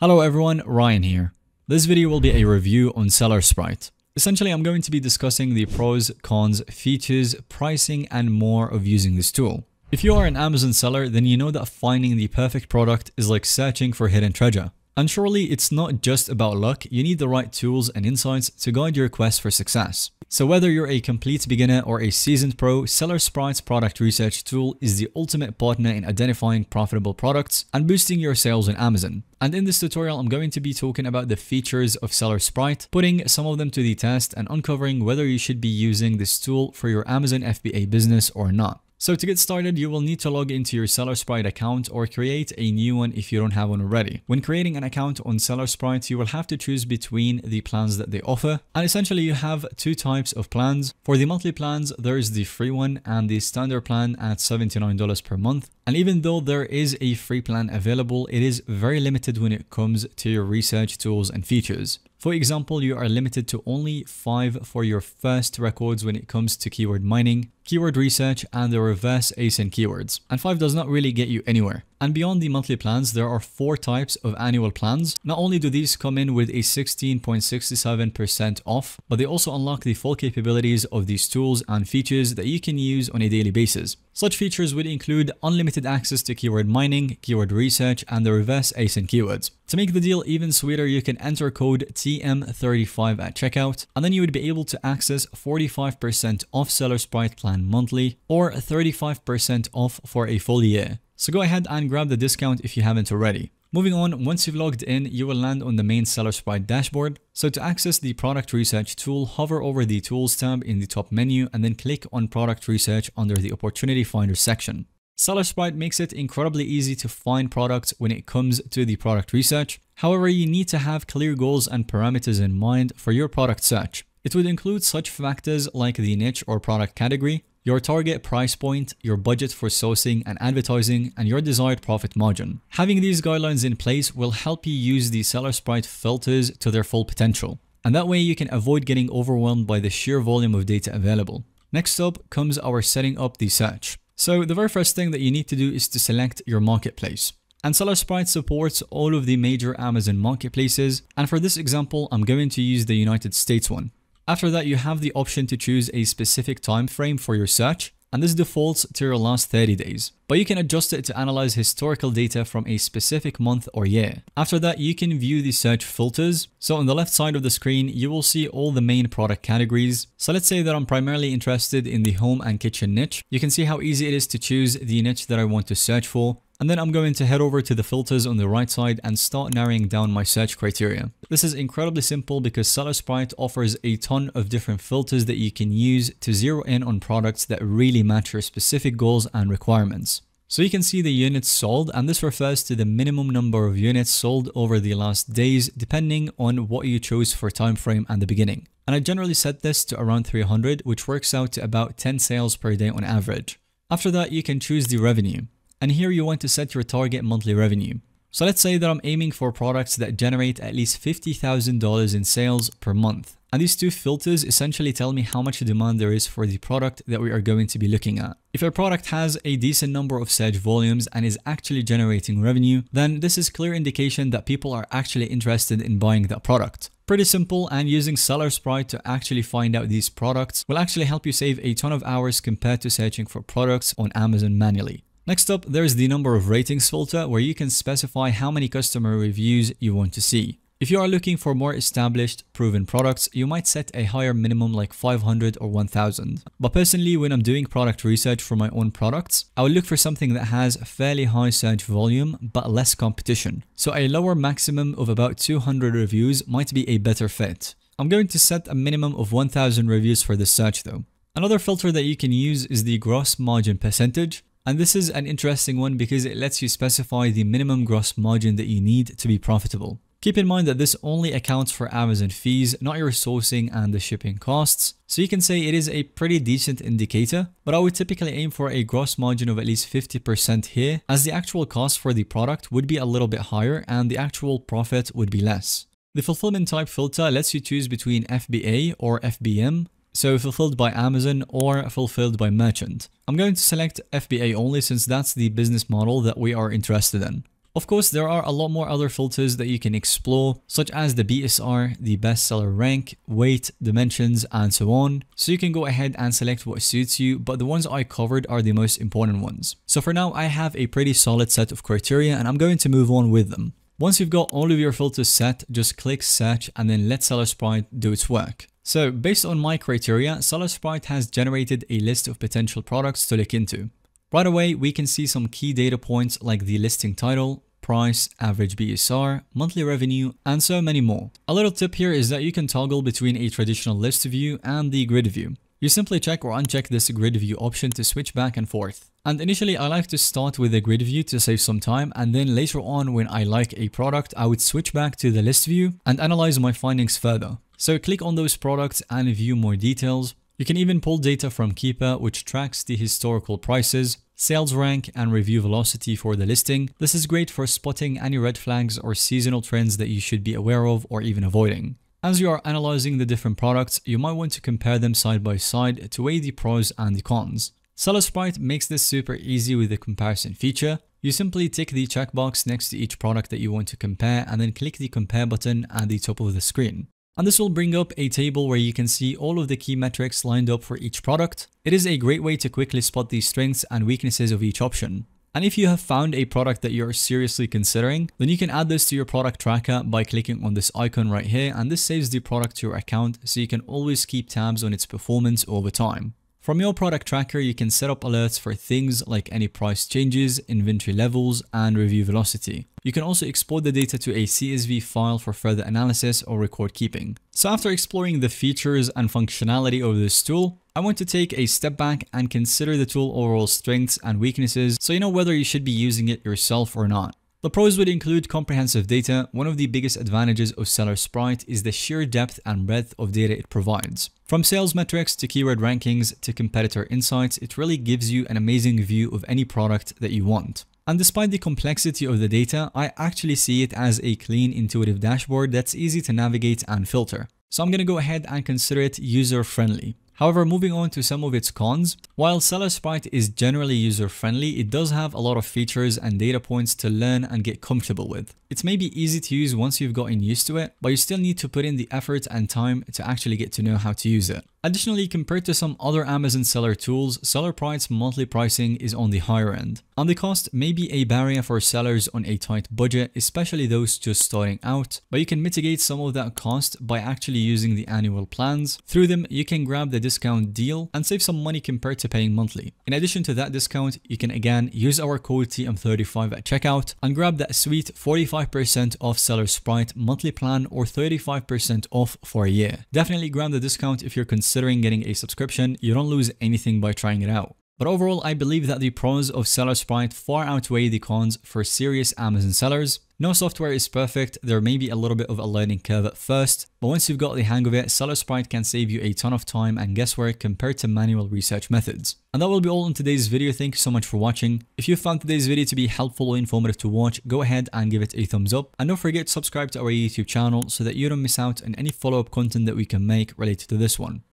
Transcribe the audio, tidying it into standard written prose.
Hello everyone, Ryan here. This video will be a review on SellerSprite. Essentially, I'm going to be discussing the pros, cons, features, pricing, and more of using this tool. If you are an Amazon seller, then you know that finding the perfect product is like searching for hidden treasure. And surely it's not just about luck, you need the right tools and insights to guide your quest for success. So whether you're a complete beginner or a seasoned pro, SellerSprite's product research tool is the ultimate partner in identifying profitable products and boosting your sales on Amazon. And in this tutorial, I'm going to be talking about the features of SellerSprite, putting some of them to the test and uncovering whether you should be using this tool for your Amazon FBA business or not. So to get started, you will need to log into your SellerSprite account or create a new one if you don't have one already. When creating an account on SellerSprite, you will have to choose between the plans that they offer. And essentially you have two types of plans. For the monthly plans, there is the free one and the standard plan at $79 per month. And even though there is a free plan available, it is very limited when it comes to your research tools and features. For example, you are limited to only 5 for your first records when it comes to keyword mining, keyword research, and the reverse ASIN keywords. And 5 does not really get you anywhere. And beyond the monthly plans, there are 4 types of annual plans. Not only do these come in with a 16.67% off, but they also unlock the full capabilities of these tools and features that you can use on a daily basis. Such features would include unlimited access to keyword mining, keyword research, and the reverse ASIN keywords. To make the deal even sweeter, you can enter code TM35 at checkout, and then you would be able to access 45% off SellerSprite plan monthly or 35% off for a full year. So go ahead and grab the discount if you haven't already. Moving on, once you've logged in, you will land on the main SellerSprite dashboard. So to access the product research tool, hover over the tools tab in the top menu and then click on product research under the opportunity finder section. SellerSprite makes it incredibly easy to find products when it comes to the product research. However, you need to have clear goals and parameters in mind for your product search. It would include such factors like the niche or product category, your target price point, your budget for sourcing and advertising, and your desired profit margin. Having these guidelines in place will help you use the SellerSprite filters to their full potential. And that way you can avoid getting overwhelmed by the sheer volume of data available. Next up comes our setting up the search. So the very first thing that you need to do is to select your marketplace. And SellerSprite supports all of the major Amazon marketplaces. And for this example, I'm going to use the United States one. After that, you have the option to choose a specific time frame for your search, and this defaults to your last 30 days. But you can adjust it to analyze historical data from a specific month or year. After that, you can view the search filters. So on the left side of the screen, you will see all the main product categories. So let's say that I'm primarily interested in the home and kitchen niche. You can see how easy it is to choose the niche that I want to search for. And then I'm going to head over to the filters on the right side and start narrowing down my search criteria. This is incredibly simple because SellerSprite offers a ton of different filters that you can use to zero in on products that really match your specific goals and requirements. So you can see the units sold, and this refers to the minimum number of units sold over the last days depending on what you chose for time frame and the beginning. And I generally set this to around 300, which works out to about 10 sales per day on average. After that, you can choose the revenue. And here you want to set your target monthly revenue. So let's say that I'm aiming for products that generate at least $50,000 in sales per month. And these two filters essentially tell me how much demand there is for the product that we are going to be looking at. If a product has a decent number of search volumes and is actually generating revenue, then this is clear indication that people are actually interested in buying that product. Pretty simple, and using SellerSprite to actually find out these products will actually help you save a ton of hours compared to searching for products on Amazon manually. Next up, there's the number of ratings filter where you can specify how many customer reviews you want to see. If you are looking for more established, proven products, you might set a higher minimum like 500 or 1000. But personally, when I'm doing product research for my own products, I will look for something that has a fairly high search volume but less competition. So a lower maximum of about 200 reviews might be a better fit. I'm going to set a minimum of 1000 reviews for this search though. Another filter that you can use is the gross margin percentage. And this is an interesting one because it lets you specify the minimum gross margin that you need to be profitable. Keep in mind that this only accounts for Amazon fees, not your sourcing and the shipping costs. So you can say it is a pretty decent indicator, but I would typically aim for a gross margin of at least 50% here, as the actual cost for the product would be a little bit higher and the actual profit would be less. The fulfillment type filter lets you choose between FBA or FBM. So fulfilled by Amazon or fulfilled by merchant. I'm going to select FBA only since that's the business model that we are interested in. Of course, there are a lot more other filters that you can explore, such as the BSR, the bestseller rank, weight, dimensions, and so on. So you can go ahead and select what suits you, but the ones I covered are the most important ones. So for now, I have a pretty solid set of criteria and I'm going to move on with them. Once you've got all of your filters set, just click search and then let SellerSprite do its work. So based on my criteria, SellerSprite has generated a list of potential products to look into. Right away, we can see some key data points like the listing title, price, average BSR, monthly revenue, and so many more. A little tip here is that you can toggle between a traditional list view and the grid view. You simply check or uncheck this grid view option to switch back and forth. And initially, I like to start with the grid view to save some time, and then later on when I like a product, I would switch back to the list view and analyze my findings further. So click on those products and view more details. You can even pull data from Keeper, which tracks the historical prices, sales rank, and review velocity for the listing. This is great for spotting any red flags or seasonal trends that you should be aware of or even avoiding. As you are analyzing the different products, you might want to compare them side by side to weigh the pros and the cons. SellerSprite makes this super easy with the comparison feature. You simply tick the checkbox next to each product that you want to compare and then click the compare button at the top of the screen. And this will bring up a table where you can see all of the key metrics lined up for each product. It is a great way to quickly spot the strengths and weaknesses of each option. And if you have found a product that you're seriously considering, then you can add this to your product tracker by clicking on this icon right here, and this saves the product to your account so you can always keep tabs on its performance over time. From your product tracker, you can set up alerts for things like any price changes, inventory levels, and review velocity. You can also export the data to a CSV file for further analysis or record keeping. So after exploring the features and functionality of this tool, I want to take a step back and consider the tool overall strengths and weaknesses so you know whether you should be using it yourself or not. The pros would include comprehensive data. One of the biggest advantages of SellerSprite is the sheer depth and breadth of data it provides. From sales metrics to keyword rankings to competitor insights, it really gives you an amazing view of any product that you want. And despite the complexity of the data, I actually see it as a clean, intuitive dashboard that's easy to navigate and filter. So I'm going to go ahead and consider it user-friendly. However, moving on to some of its cons, while SellerSprite is generally user-friendly, it does have a lot of features and data points to learn and get comfortable with. It may be easy to use once you've gotten used to it, but you still need to put in the effort and time to actually get to know how to use it. Additionally, compared to some other Amazon seller tools, SellerSprite's monthly pricing is on the higher end. And the cost may be a barrier for sellers on a tight budget, especially those just starting out, but you can mitigate some of that cost by actually using the annual plans. Through them, you can grab the discount deal and save some money compared to paying monthly. In addition to that discount, you can again use our code TM35 at checkout and grab that sweet 45% off SellerSprite monthly plan or 35% off for a year. Definitely grab the discount if you're considering getting a subscription. You don't lose anything by trying it out. But overall, I believe that the pros of SellerSprite far outweigh the cons for serious Amazon sellers. No software is perfect. There may be a little bit of a learning curve at first, but once you've got the hang of it, SellerSprite can save you a ton of time and guesswork compared to manual research methods. And that will be all in today's video. Thank you so much for watching. If you found today's video to be helpful or informative to watch, go ahead and give it a thumbs up. And don't forget to subscribe to our YouTube channel so that you don't miss out on any follow-up content that we can make related to this one.